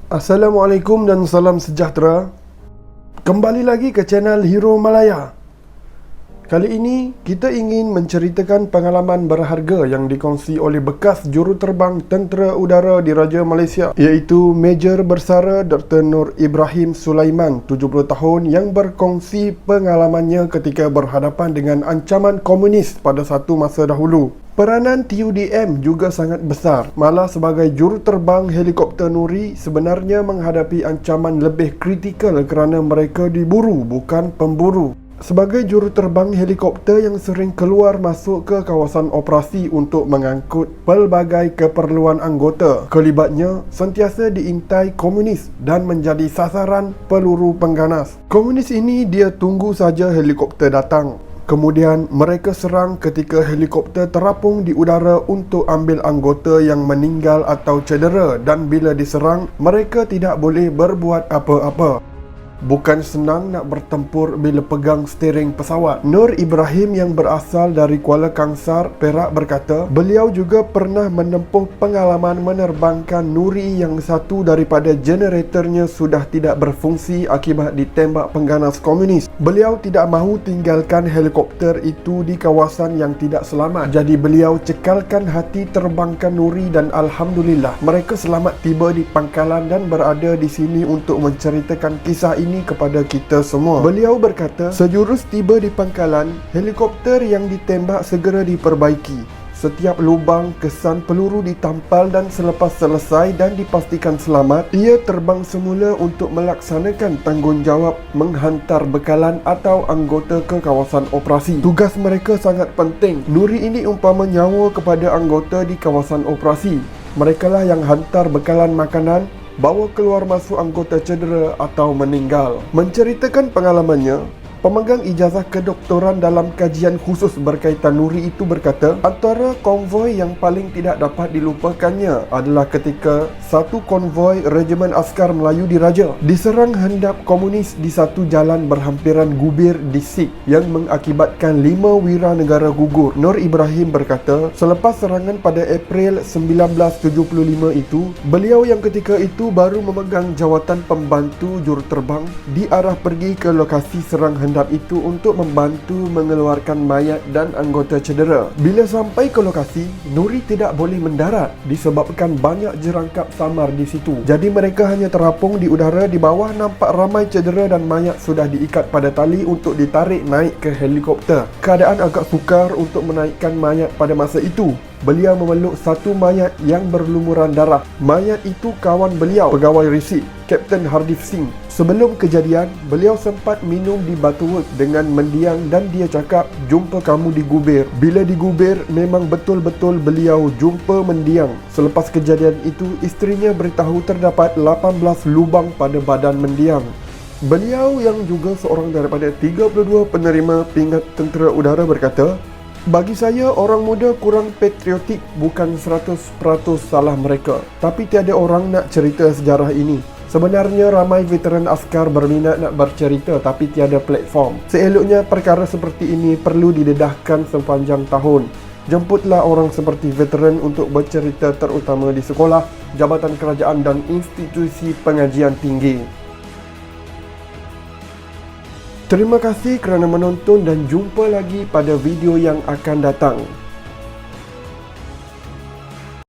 Assalamualaikum dan salam sejahtera. Kembali lagi ke channel Hero Malaya. Kali ini kita ingin menceritakan pengalaman berharga yang dikongsi oleh bekas juruterbang Tentera Udara Diraja Malaysia, iaitu Major Bersara Dr. Nur Ibrahim Sulaiman, 70 tahun, yang berkongsi pengalamannya ketika berhadapan dengan ancaman komunis pada satu masa dahulu. Peranan TUDM juga sangat besar. Malah sebagai juruterbang helikopter Nuri sebenarnya menghadapi ancaman lebih kritikal kerana mereka diburu, bukan pemburu. Sebagai juruterbang helikopter yang sering keluar masuk ke kawasan operasi untuk mengangkut pelbagai keperluan anggota, kelibatnya sentiasa diintai komunis dan menjadi sasaran peluru pengganas. Komunis ini dia tunggu saja helikopter datang. Kemudian mereka serang ketika helikopter terapung di udara untuk ambil anggota yang meninggal atau cedera, dan bila diserang mereka tidak boleh berbuat apa-apa. Bukan senang nak bertempur bila pegang steering pesawat. Nur Ibrahim yang berasal dari Kuala Kangsar, Perak berkata, beliau juga pernah menempuh pengalaman menerbangkan Nuri yang satu daripada generatornya sudah tidak berfungsi akibat ditembak pengganas komunis. Beliau tidak mahu tinggalkan helikopter itu di kawasan yang tidak selamat. Jadi beliau cekalkan hati terbangkan Nuri dan Alhamdulillah mereka selamat tiba di pangkalan dan berada di sini untuk menceritakan kisah ini kepada kita semua. Beliau berkata, sejurus tiba di pangkalan, helikopter yang ditembak segera diperbaiki. Setiap lubang kesan peluru ditampal dan selepas selesai dan dipastikan selamat, ia terbang semula untuk melaksanakan tanggungjawab menghantar bekalan atau anggota ke kawasan operasi. Tugas mereka sangat penting. Nuri ini umpama nyawa kepada anggota di kawasan operasi. Merekalah yang hantar bekalan makanan, bawa keluar masuk anggota cedera atau meninggal. Menceritakan pengalamannya, pemegang ijazah kedoktoran dalam kajian khusus berkaitan Nuri itu berkata, antara konvoi yang paling tidak dapat dilupakannya adalah ketika satu konvoi Regimen Askar Melayu Diraja diserang hendap komunis di satu jalan berhampiran Gubir di Sik yang mengakibatkan 5 wira negara gugur. Nur Ibrahim berkata, selepas serangan pada April 1975 itu, beliau yang ketika itu baru memegang jawatan pembantu juruterbang diarah pergi ke lokasi serang hendap itu untuk membantu mengeluarkan mayat dan anggota cedera. Bila sampai ke lokasi, Nuri tidak boleh mendarat disebabkan banyak jerangkap samar di situ. Jadi mereka hanya terapung di udara. Di bawah nampak ramai cedera dan mayat sudah diikat pada tali untuk ditarik naik ke helikopter. Keadaan agak sukar untuk menaikkan mayat pada masa itu. Beliau memeluk satu mayat yang berlumuran darah. Mayat itu kawan beliau, pegawai risik, Kapten Hardif Singh. Sebelum kejadian, beliau sempat minum di Butterworth dengan mendiang dan dia cakap, jumpa kamu di Gubir. Bila di Gubir, memang betul-betul beliau jumpa mendiang. Selepas kejadian itu, isterinya beritahu terdapat 18 lubang pada badan mendiang. Beliau yang juga seorang daripada 32 penerima pingat tentera udara berkata, bagi saya, orang muda kurang patriotik bukan 100% salah mereka. Tapi tiada orang nak cerita sejarah ini. Sebenarnya ramai veteran askar berminat nak bercerita tapi tiada platform. Seeloknya perkara seperti ini perlu didedahkan sepanjang tahun. Jemputlah orang seperti veteran untuk bercerita, terutama di sekolah, jabatan kerajaan dan institusi pengajian tinggi. Terima kasih kerana menonton dan jumpa lagi pada video yang akan datang.